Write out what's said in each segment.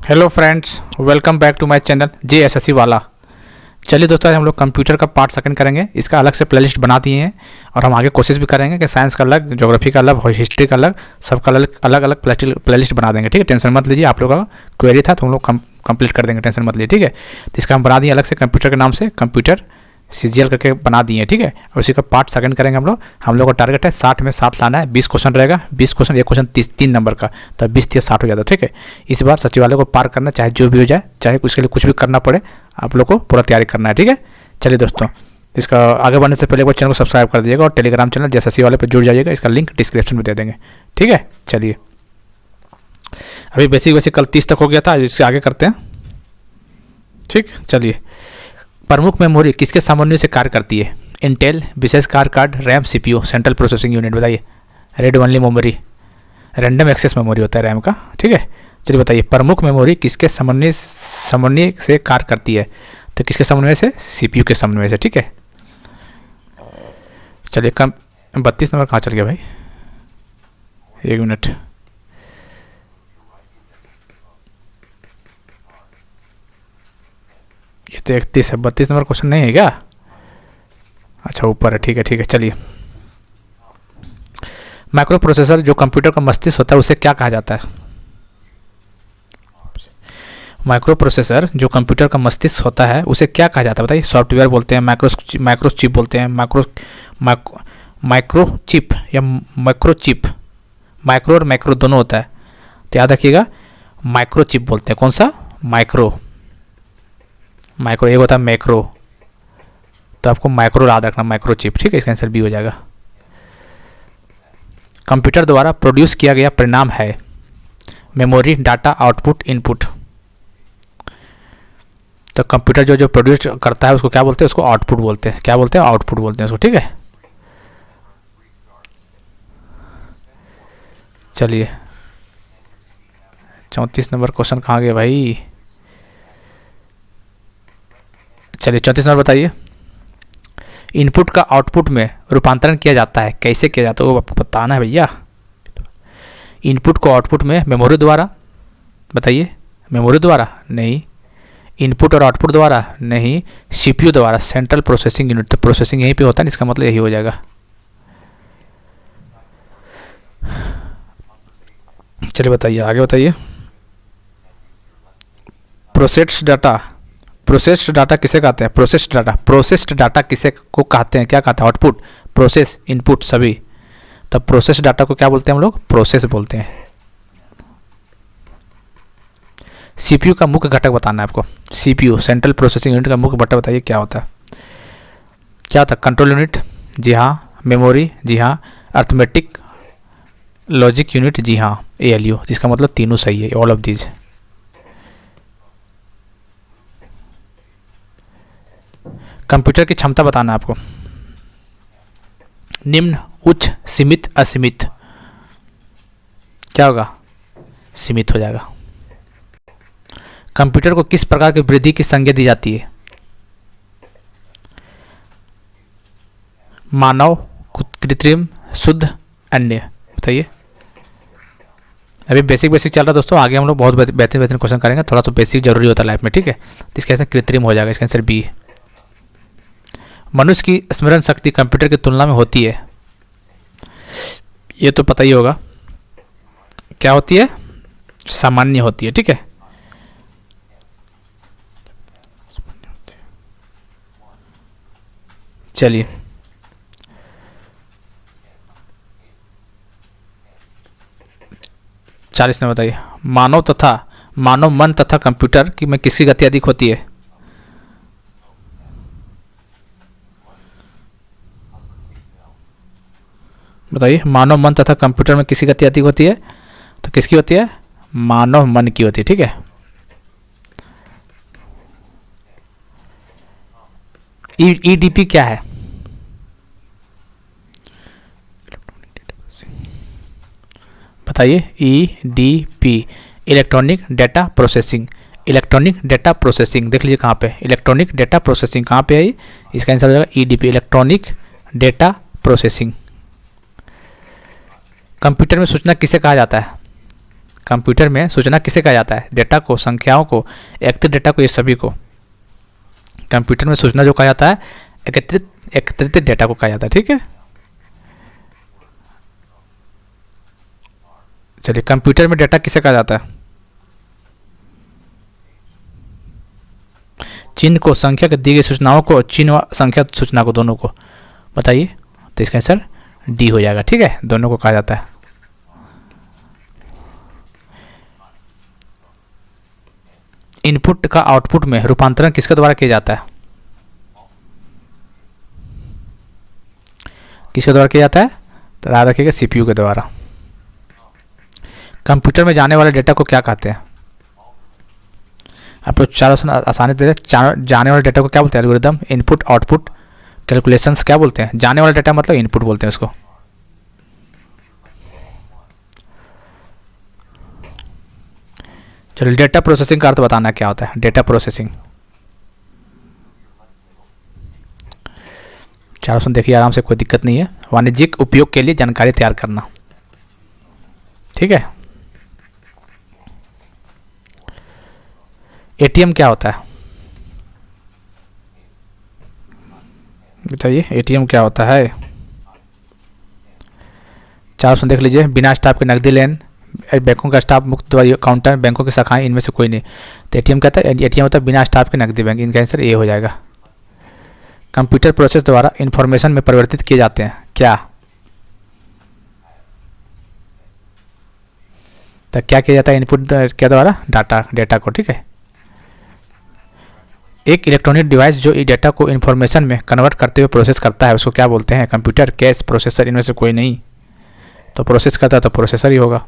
Hello friends, welcome back to my channel JSSC वाला। चलिए दोस्तों, आज हम लोग कंप्यूटर का पार्ट सेकंड करेंगे। इसका अलग से प्लेलिस्ट बना दिए हैं और हम आगे कोशिश भी करेंगे कि साइंस का अलग, ज्योग्राफी का अलग, हिस्ट्री का अलग, सबका अलग अलग प्लेलिस्ट बना देंगे। ठीक है, टेंशन मत लीजिए। आप लोगों का क्वेरी था तो हम लोग कंप्लीट कर देंगे, टेंशन मत लीजिए। ठीक है, तो इसका हम बना दिए अलग से कंप्यूटर के नाम से, कंप्यूटर CGL करके बना दिए हैं। ठीक है, और उसी का पार्ट सेकंड करेंगे हम लोग का टारगेट है 60 में 60 लाना है। 20 क्वेश्चन रहेगा, 20 क्वेश्चन, एक क्वेश्चन 3 नंबर का, तो 20-30-60 हो जाता है। ठीक है, इस बार सचिवालय को पार करना, चाहे जो भी हो जाए, चाहे उसके लिए कुछ भी करना पड़े, आप लोग को पूरा तैयारी करना है। ठीक है, चलिए दोस्तों, इसका आगे बढ़ने से पहले एक बार चैनल को सब्सक्राइब कर दीजिएगा और टेलीग्राम चैनल JSSC वाले पर जुड़ जाइएगा। इसका लिंक डिस्क्रिप्शन में दे देंगे। ठीक है, चलिए अभी बेसिक कल 30 तक हो गया था, इससे आगे करते हैं। ठीक, चलिए। प्रमुख मेमोरी किसके समन्वय से कार्य करती है? इंटेल, विशेष card, RAM, CPU, central processing unit. बताइए। Read only memory, random access memory होता है रैम का। ठीक है, चलिए बताइए, प्रमुख मेमोरी किसके समन्वय से कार्य करती है? तो किसके समन्वय से? CPU के समन्वय से। ठीक है, चलिए। 32 नंबर कहाँ चल गया भाई? एक मिनट। ये तो 31 है, 32 नंबर क्वेश्चन नहीं है क्या? अच्छा, ऊपर है। ठीक है, चलिए। माइक्रो प्रोसेसर जो कंप्यूटर का मस्तिष्क होता है उसे क्या कहा जाता है? माइक्रो प्रोसेसर जो कंप्यूटर का मस्तिष्क होता है उसे क्या कहा जाता है? बताइए। सॉफ्टवेयर बोलते हैं, माइक्रो चिप बोलते हैं, माइक्रो चिप या माइक्रो चिप। माइक्रो और मैक्रो दोनों होता है, तो याद रखिएगा माइक्रो चिप बोलते हैं। कौन सा? माइक्रो। एक होता है मैक्रो, तो आपको माइक्रो याद रखना, माइक्रो चिप। ठीक है, इसका आंसर बी हो जाएगा। कंप्यूटर द्वारा प्रोड्यूस किया गया परिणाम है मेमोरी, डाटा, आउटपुट, इनपुट। तो कंप्यूटर जो प्रोड्यूस करता है उसको क्या बोलते हैं? उसको आउटपुट बोलते हैं। क्या बोलते हैं? आउटपुट बोलते हैं उसको। ठीक है, चलिए। 34 नंबर क्वेश्चन कहाँ गया भाई? चलिए, 34 नंबर बताइए। इनपुट का आउटपुट में रूपांतरण किया जाता है, कैसे किया जाता है वो आपको बताना है भैया। इनपुट को आउटपुट में मेमोरी द्वारा। बताइए। मेमोरी द्वारा नहीं, इनपुट और आउटपुट द्वारा नहीं, CPU द्वारा, सेंट्रल प्रोसेसिंग यूनिट। तो प्रोसेसिंग यहीं पे होता है, इसका मतलब यही हो जाएगा। चलिए बताइए, आगे बताइए। प्रोसेस्ड डाटा किसे कहते हैं? प्रोसेस्ड डाटा किसे को कहते हैं? क्या कहते हैं? आउटपुट, प्रोसेस, इनपुट, सभी। तब प्रोसेस्ड डाटा को क्या बोलते हैं हम लोग? प्रोसेस बोलते हैं। CPU का मुख्य घटक बताना है आपको। CPU, सेंट्रल प्रोसेसिंग यूनिट का मुख्य घटक बताइए क्या होता है? क्या होता है? कंट्रोल यूनिट, जी हाँ। मेमोरी, जी हाँ। अर्थमेटिक लॉजिक यूनिट, जी हाँ। ALU, जिसका मतलब तीनों सही है, ऑल ऑफ दीज। कंप्यूटर की क्षमता बताना है आपको। निम्न, उच्च, सीमित, असीमित। क्या होगा? सीमित हो जाएगा। कंप्यूटर को किस प्रकार की वृद्धि की संज्ञा दी जाती है? मानव, कृत्रिम, शुद्ध, अन्य। बताइए। अभी बेसिक चल रहा है दोस्तों, आगे हम लोग बहुत बेहतरीन क्वेश्चन करेंगे। थोड़ा सा बेसिक जरूरी होता है लाइफ में। ठीक है, तो इसका आंसर कृत्रिम हो जाएगा, इसका आंसर बी। मनुष्य की स्मरण शक्ति कंप्यूटर की तुलना में होती है, ये तो पता ही होगा। क्या होती है? सामान्य होती है। ठीक है, चलिए। चालीस में बताइए। मानव मन तथा कंप्यूटर की में किसकी गति अधिक होती है? बताइए। मानव मन तथा कंप्यूटर में किसकी गति अधिक होती है? तो किसकी होती है? मानव मन की होती है। ठीक है, EDP क्या है? बताइए। EDP, electronic data processing. Electronic data processing देख लीजिए कहाँ पे, इलेक्ट्रॉनिक डेटा प्रोसेसिंग कहाँ पे है? इसका आंसर हो जाएगा EDP, electronic data processing. Computer में सूचना किसे कहा जाता है? कंप्यूटर में सूचना किसे कहा जाता है? डेटा को, संख्याओं को, एकत्रित डेटा को, ये सभी को। कंप्यूटर में सूचना जो कहा जाता है एकत्रित डेटा को कहा जाता है। ठीक है, चलिए कंप्यूटर में डेटा किसे कहा जाता है? चिन्ह को, संख्या को, दी गई सूचनाओं को, चिन्ह व संख्या सूचना को, दोनों को। बताइए, तो इसका आंसर डी हो जाएगा। ठीक है, दोनों को कहा जाता है। इनपुट का आउटपुट में रूपांतरण किसके द्वारा किया जाता है? किसके द्वारा किया जाता है? तो याद रखिएगा, सीपीयू के द्वारा। कंप्यूटर में जाने वाले डेटा को क्या कहते हैं? आप लोग चारों आसानी से जाने वाले डेटा को क्या बोलते हैं? एल्गोरिदम, इनपुट, आउटपुट, कैलकुलेशंस क्या बोलते हैं? जाने वाला डेटा मतलब इनपुट बोलते हैं उसको। चलिए, डेटा प्रोसेसिंग का अर्थ बताना क्या होता है? डेटा प्रोसेसिंग, चारों सुन देखिए आराम से, कोई दिक्कत नहीं है। वाणिज्यिक उपयोग के लिए जानकारी तैयार करना। ठीक है, एटीएम क्या होता है? बताइए, एटीएम क्या होता है? चारों सुन देख लीजिए। बिना स्टाफ के नकदी लेन, बैंकों का स्टाफ, मुक्त काउंटर, बैंकों की शाखाएं, इनमें से कोई नहीं। तो एटीएम कहता है, एटीएम होता है बिना स्टाफ के नकदी बैंक। इनका आंसर ए हो जाएगा। कंप्यूटर प्रोसेस द्वारा इंफॉर्मेशन में परिवर्तित किए जाते हैं क्या? तो क्या किया जाता है इनपुट के द्वारा? डेटा को। ठीक है, एक इलेक्ट्रॉनिक डिवाइस जो डेटा को इंफॉर्मेशन में कन्वर्ट करते हुए प्रोसेस करता है उसको क्या बोलते हैं? कंप्यूटर, कैश, प्रोसेसर, इनमें से कोई नहीं। तो प्रोसेस करता है तो प्रोसेसर ही होगा।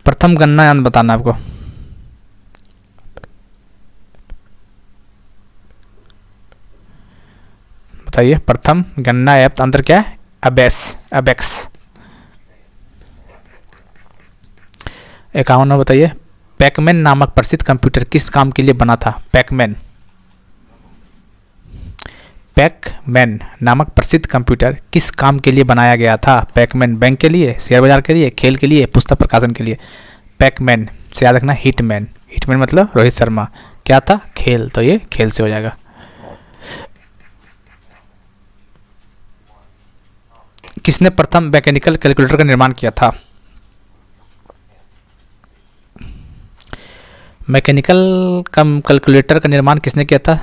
प्रथम गणना यंत्र बताना आपको। बताइए, प्रथम गणना यंत्र क्या है? अबेक्स। 51 बताइए, पैकमैन नामक प्रसिद्ध कंप्यूटर किस काम के लिए बना था? पैकमैन नामक प्रसिद्ध कंप्यूटर किस काम के लिए बनाया गया था? पैकमैन, बैंक के लिए, शेयर बाजार के लिए, खेल के लिए, पुस्तक प्रकाशन के लिए। पैकमैन से याद रखना हिटमैन मतलब रोहित शर्मा। क्या था? खेल, तो ये खेल से हो जाएगा। किसने प्रथम मैकेनिकल कैलकुलेटर का निर्माण किया था? मैकेनिकल कैलकुलेटर का निर्माण किसने किया था?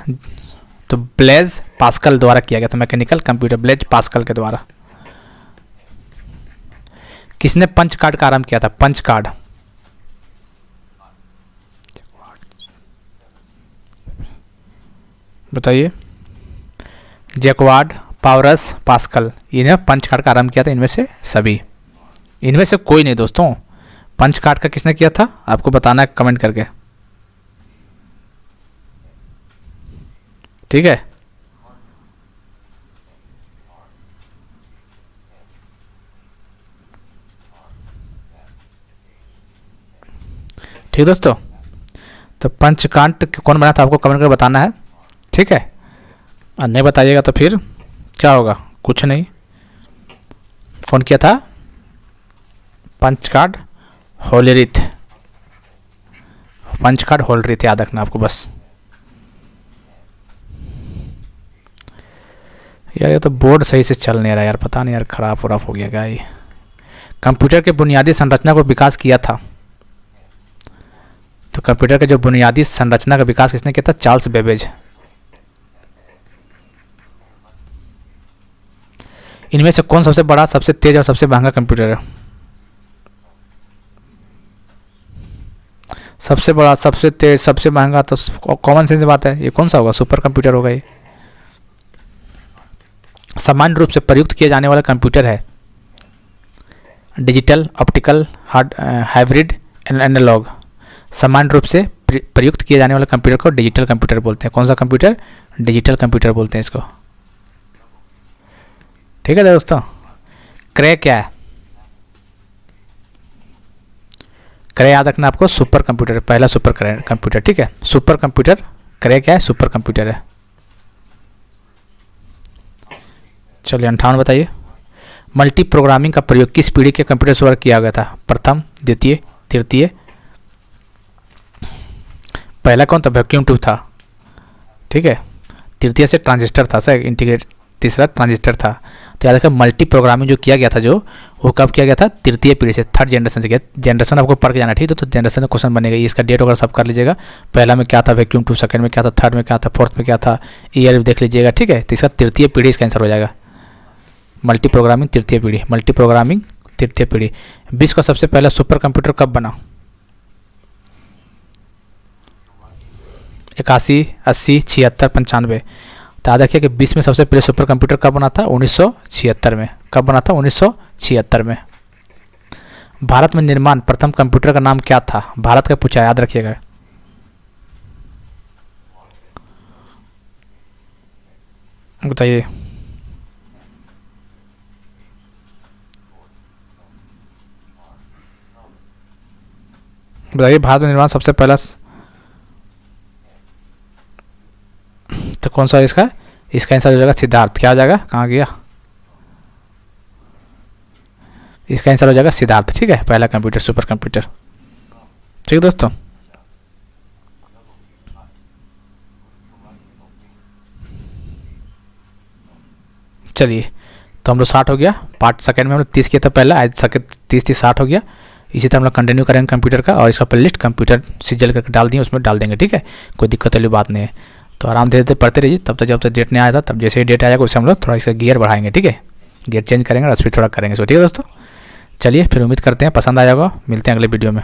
तो ब्लेज पास्कल द्वारा किया गया था। मैकेनिकल कंप्यूटर ब्लेज पास्कल के द्वारा। किसने पंच कार्ड का आरंभ किया था? पंच कार्ड, बताइए। जैकवार्ड, पावरस, पास्कल, इन्हें पंच कार्ड का आरंभ किया था। इनमें से सभी, इनमें से कोई नहीं दोस्तों। पंच कार्ड का किसने किया था आपको बताना है कमेंट करके। ठीक है, ठीक दोस्तों। तो पंचकांड कौन बना था आपको कमेंट करके बताना है। ठीक है, और नहीं बताइएगा तो फिर क्या होगा? कुछ नहीं। फोन किया था पंचकार्ड होलरिथ, पंचकार्ड होलरिथ याद रखना आपको बस। यार ये तो बोर्ड सही से चल नहीं रहा यार, पता नहीं यार, खराब हो गया क्या ये। कंप्यूटर के बुनियादी संरचना को विकास किया था, तो कंप्यूटर के जो बुनियादी संरचना का विकास किसने किया था? Charles Babbage. इनमें से कौन सबसे बड़ा, सबसे तेज और सबसे महंगा कंप्यूटर है? सबसे बड़ा, सबसे तेज, सबसे महंगा, तो कॉमन सेंस बात है, ये कौन सा होगा? सुपर कंप्यूटर होगा ये। सामान्य रूप से प्रयुक्त किए जाने वाला कंप्यूटर है डिजिटल, ऑप्टिकल, हाइब्रिड, एनालॉग। सामान्य रूप से प्रयुक्त किए जाने वाले कंप्यूटर को डिजिटल कंप्यूटर बोलते हैं। कौन सा कंप्यूटर? डिजिटल कंप्यूटर बोलते हैं इसको। ठीक है दोस्तों। क्रय क्या है? क्रय याद रखना आपको, सुपर कंप्यूटर, पहला सुपर कंप्यूटर। ठीक है, सुपर कंप्यूटर। क्रय क्या है? सुपर कंप्यूटर है। चलिए 58 बताइए। मल्टी प्रोग्रामिंग का प्रयोग किस पीढ़ी के कंप्यूटर से किया गया था? प्रथम, द्वितीय, तृतीय। पहला कौन था? वैक्यूम ट्यूब था, ठीक है। तृतीय से ट्रांजिस्टर था सर, इंटीग्रेट। तीसरा ट्रांजिस्टर था। तो याद रखिए मल्टी प्रोग्रामिंग जो किया गया था, जो वो कब किया गया था? तृतीय पीढ़ी से, थर्ड जनरेशन से किया। जनरेशन आपको पढ़ के जाना, ठीक है। तो जनरेशन में क्वेश्चन बनेगा, इसका डेट वगैरह सब कर लीजिएगा। पहला में क्या था? Vacuum tube. सेकंड में क्या था? थर्ड में क्या था? फोर्थ में क्या था? ईयर देख लीजिएगा, ठीक है। तो इसका तृतीय पीढ़ी इसका आंसर हो जाएगा। मल्टी प्रोग्रामिंग तृतीय पीढ़ी, मल्टी प्रोग्रामिंग तृतीय पीढ़ी। विश्व का सबसे पहला सुपर कंप्यूटर कब बना? 81, 80, 76, 95। तो याद रखिए कि विश्व में सबसे पहले सुपर कंप्यूटर कब बना था? 1976 में। कब बना था? 1976 में। भारत में निर्माण प्रथम कंप्यूटर का नाम क्या था? भारत का पूछा, याद रखिएगा। बताइए। बताइए, भारत में निर्माण सबसे पहला तो कौन सा इसका? इसका आंसर हो जाएगा सिद्धार्थ। क्या हो जाएगा? कहाँ गया? इसका आंसर हो जाएगा सिद्धार्थ, ठीक है। पहला कंप्यूटर, सुपर कंप्यूटर, ठीक है दोस्तों। चलिए, तो हम लोग 60 हो गया। पार्ट सेकंड में हम लोग 30 किया था पहला, आज 30 हो गया। इसी तरह हम लोग कंटिन्यू करेंगे कंप्यूटर का, और इसका प्ले लिस्ट कंप्यूटर सीरियल करके डाल दिए, उसमें डाल देंगे, ठीक है। कोई दिक्कत वाली बात नहीं है। तो आराम धीरे धीरे पढ़ते रहिए, तब तक जब तक डेट नहीं आया था, तब जैसे ही डेट आएगा उससे हम लोग थोड़ा इसका गियर बढ़ाएंगे, ठीक है। गियर चेंज करेंगे और स्पीड थोड़ा करेंगे, सो ठीक है दोस्तों। चलिए, फिर उम्मीद करते हैं पसंद आया होगा। मिलते हैं अगले वीडियो में।